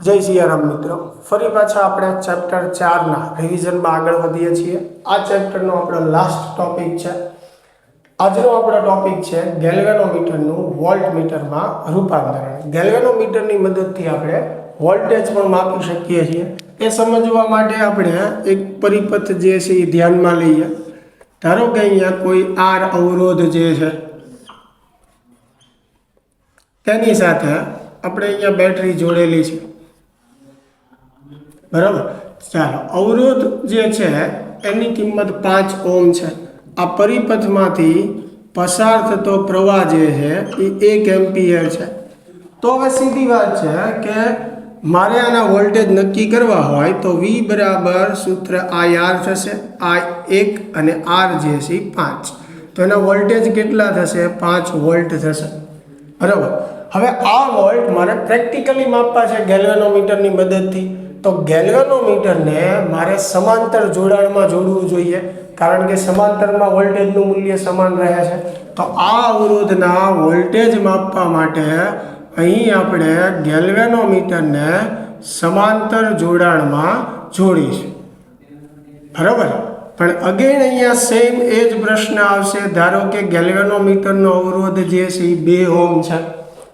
जय सियाराम मित्रों, फरी पाछा આપણે ચેપ્ટર 4 ના રિવિઝનમાં આગળ વધીએ છીએ। આ ચેપ્ટરનો આપણો લાસ્ટ ટોપિક છે। આજનો આપણો ટોપિક છે ગેલ્વેનોમીટરનું વોલ્ટમીટરમાં રૂપાંતરણ। ગેલ્વેનોમીટરની મદદથી આપણે વોલ્ટેજ પણ માપી શકીએ છીએ। એ સમજવા માટે આપણે એક પરિપથ જે છે એ ધ્યાનમાં લઈએ। ધારો કે અહીંયા કોઈ આર અવરોધ જે છે તેની સાથે આપણે અહીંયા બેટરી જોડેલી છે, बराबर। चलो अवरोध जे छे एनी किंमत 5 ओम है। आ परिपथ मांथी पसार थतो प्रवाह जे है ए 1 एम्पियर है। तो हवे सीधी बात है कि मारे आना वोल्टेज नक्की करवा होय तो V बराबर सूत्र IR थशे, I1 अने R जे छे 5। तो एना वोल्टेज केटला थशे? 5 वोल्ट थशे, बराबर। हवे आ वोल्ट मारे प्रेक्टिकली मापवा छे गैल्वेनोमीटरनी मददथी। तो गैल्वेनोमीटर ने मारे समांतर जोड़ाण में जोड़वू जोईए, कारण के समांतर में वोल्टेज नु मूल्य समान रहे छे। तो आ अवरोधना वोल्टेज मापवा माटे अहीं आपणे गैल्वेनोमीटर ने समांतर जोड़ाण में जोड़ीशुं, बराबर। पण अगेन अहींया सेम एज प्रश्न आवशे। धारो के गैल्वेनोमीटरनो अवरोध जे छे 2 ओम छे।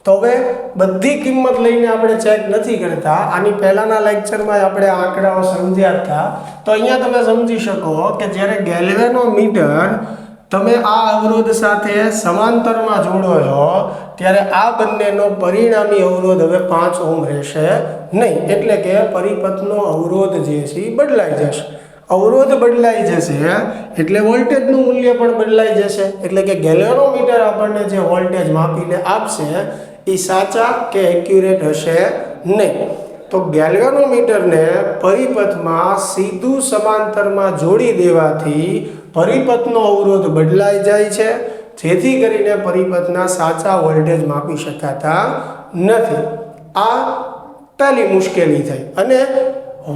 तो हवे बधी किंमत लईने आपणे चेक नहीं करता। आनी पहेलाना लेक्चर में आपणे आंकड़ाओ समझ्या था। तो अहींया तमे समझी शको कि ज्यारे गैल्वेनोमीटर तमे आ अवरोध साथे समांतर में जोड़ो छो त्यारे आ बंनेनो परिणामी अवरोध हवे 5 ओम रहेशे नहीं। एटले के परिपथनो अवरोध जे छे बदलाई जशे। अवरोध बदलाई जशे एटले वोल्टेजनुं मूल्य पण बदलाई जशे। एटले के गैल्वेनोमीटर आपणने जे वोल्टेज मापीने आपशे ए साचा के एक्युरेट हशे नहीं। तो गैल्वेनोमीटर ने परिपथ में सीधू समांतर में जोड़ी देवाथी परिपथनो अवरोध बदलाई जाय छे, जेथी करीने परिपथना साचा वोल्टेज मापी शकाता नथी। आ पहली मुश्केली थई। अने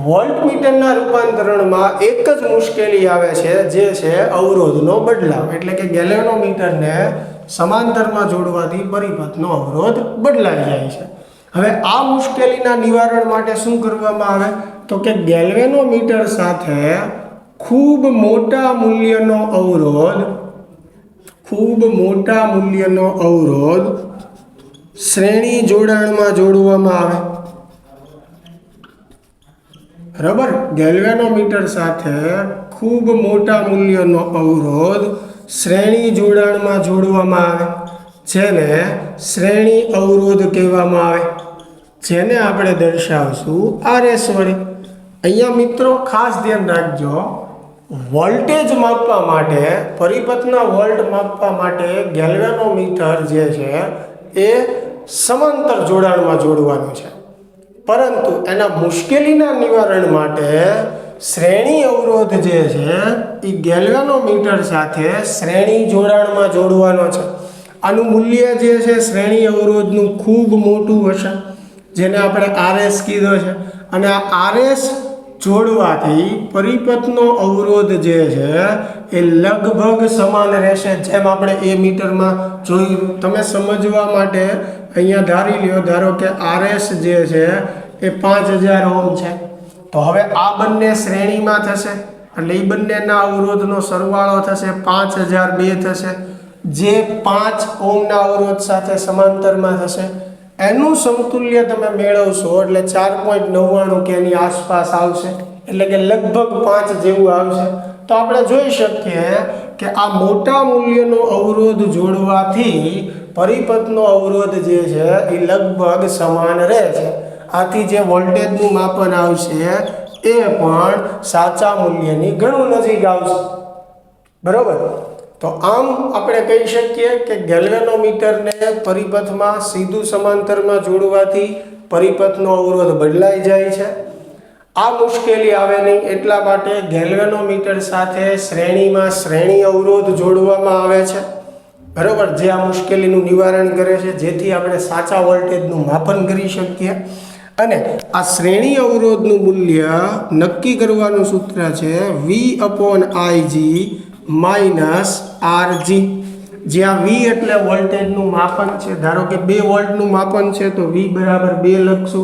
वोल्टमीटरना रूपांतरणमां एक ज मुश्केली आवे छे, जे छे अवरोधनो बदलाव। एटले के गैल्वेनोमीटरने समांतरमां जोड़वाथी परिपथनो अवरोध बदलाई जाय छे। हवे आ मुश्केलीना निवारण माटे शुं करवामां आवे? तो के गैल्वेनोमीटर साथे खूब मोटा मूल्यनो अवरोध श्रेणी जोड़ाणमां जोड़वामां आवे, बराबर। गैल्वेनोमीटर साथे खूब मोटा मूल्यनो अवरोध श्रेणी जोड़ाण में जोड़वामां आवे, जेने श्रेणी अवरोध कहेवामां आवे, जेने आपणे दर्शावशुं RS वडे। अहींया मित्रों खास ध्यान राखजो, वोल्टेज मापवा माटे परिपथना वोल्ट मापवा माटे गैल्वेनोमीटर जे छे ए समांतर जोड़ाण में जोड़वानुं छे। परंतु एना मुश्केलीना निवारण माटे श्रेणी अवरोध जे छे ए गैल्वेनोमीटर साथे श्रेणी जोड़ाण में जोड़वानो छे। आनु मूल्य जे छे श्रेणी अवरोधनुं खूब मोटुं हशे, जेने आपणे RS कीधो छे। अने आ RS जोड़वाथी परिपथनो अवरोध जे छे ए लगभग समान रहेशे, जेम आपणे ए मीटर में जोयुं। तमे समजवा माटे अहींया धारी ल्यो, धारो के RS जे छे ए 5000 ओम छे। तो हवे आ बंने श्रेणी में थशे एटले ई बंनेना अवरोधनो सरवाळो थशे 5002 थशे, जे 5 ओमना अवरोध साथे समांतर में थशे। एनुं समतुल्य तमे मेळवशो एटले 4.99 के एनी आसपास आवशे, एटले के लगभग 5 जेवुं आवशे। तो आपणे जोई शकीए के आ मोटा मूल्यनो अवरोध जोड़वाथी परिपथनो अवरोध जे छे ए लगभग समान रहे छे। आथी जे वोल्टेजनुं मापन आवशे ए पण साचा मूल्यनी घणुं नजीक आवशे, बराबर। तो आम आपणे कही शकीए के गैल्वेनोमीटर ने परिपथ में सीधू समांतर में जोड़वाथी परिपथनो अवरोध बदलाई जाय छे। आ मुश्केली आवे नहीं, एटला माटे गैल्वेनोमीटर साथे श्रेणी में श्रेणी अवरोध जोड़वामां आवे छे, बराबर। जे आ मुश्केलीनुं निवारण करे छे, जेथी आपणे साचा वोल्टेजनुं मापन करी शकीए। अने आ श्रेणी अवरोधनुं मूल्य नक्की करवानुं सूत्र छे V/IG माइनस RG, જ્યાં V એટલે વોલ્ટેજનું માપન છે। ધારો કે 2 વોલ્ટનું માપન છે તો V બરાબર 2 લખશું,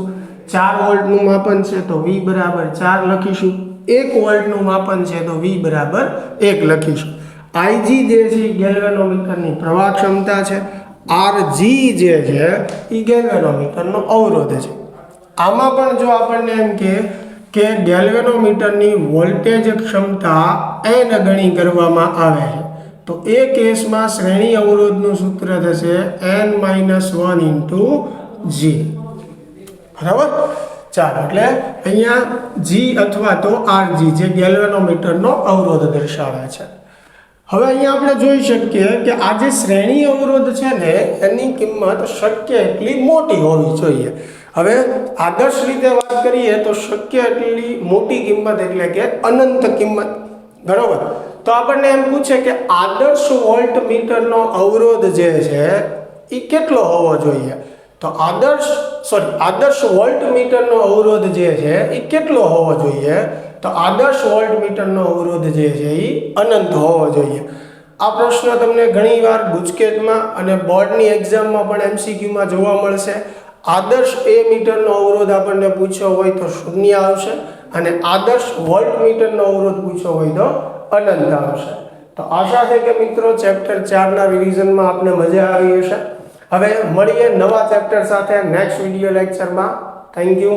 4 વોલ્ટનું માપન છે તો V બરાબર 4 લખીશું. 1 વોલ્ટનું માપન છે તો V બરાબર 1 લખીશું. Ig જે છે એ ગેલ્વેનોમીટરની પ્રવાહ ક્ષમતા છે. Rg જે છે એ ગેલ્વેનોમીટરનો અવરોધ છે. આમાં પણ જો આપણને એમ કે ગેલ્વેનોમીટરની વોલ્ટેજ ક્ષમતા n ગણી કરવામાં આવે છે તો એ કેસમાં શ્રેણી અવરોધનું સૂત્ર થશે n-1 × G. બરાબર. ચાલો, એટલે અહીંયા G અથવા તો Rg જે ગેલ્વેનોમીટરનો અવરોધ દર્શાવે છે. હવે અહીંયા આપણે જોઈ શકીએ કે આ જે શ્રેણી અવરોધ છે ને એની કિંમત શક્ય એટલી મોટી હોવી જોઈએ. હવે આદર્શ રીતે વાત કરીએ તો શક્ય એટલી મોટી કિંમત એટલે કે અનંત કિંમત. બરોબર. તો આપણને એમ પૂછે કે આદર્શ વોલ્ટમીટરનો અવરોધ જે છે એ કેટલો હોવો જોઈએ? તો આદર્શ વોલ્ટમીટરનો અવરોધ જે છે એ કેટલો હોવો જોઈએ? તો આદર્શ વોલ્ટમીટરનો અવરોધ જે છે એ અનંત હોવો જોઈએ. આ પ્રશ્ન તમને ઘણીવાર ગુજકેટમાં અને બોર્ડની એક્ઝામમાં પણ MCQમાં જોવા મળશે. આદર્શ એ મીટરનો અવરોધ આપણને પૂછ્યો હોય તો 0 આવશે અને આદર્શ વોલ્ટમીટરનો અવરોધ પૂછ્યો હોય તો અનંત આવશે. તો આશા છે કે મિત્રો ચેપ્ટર 4 ના રિવિઝનમાં આપને મજા આવી હશે. હવે મળીએ નવા ચેપ્ટર સાથે નેક્સ્ટ વિડિયો લેક્ચરમાં. Thank you.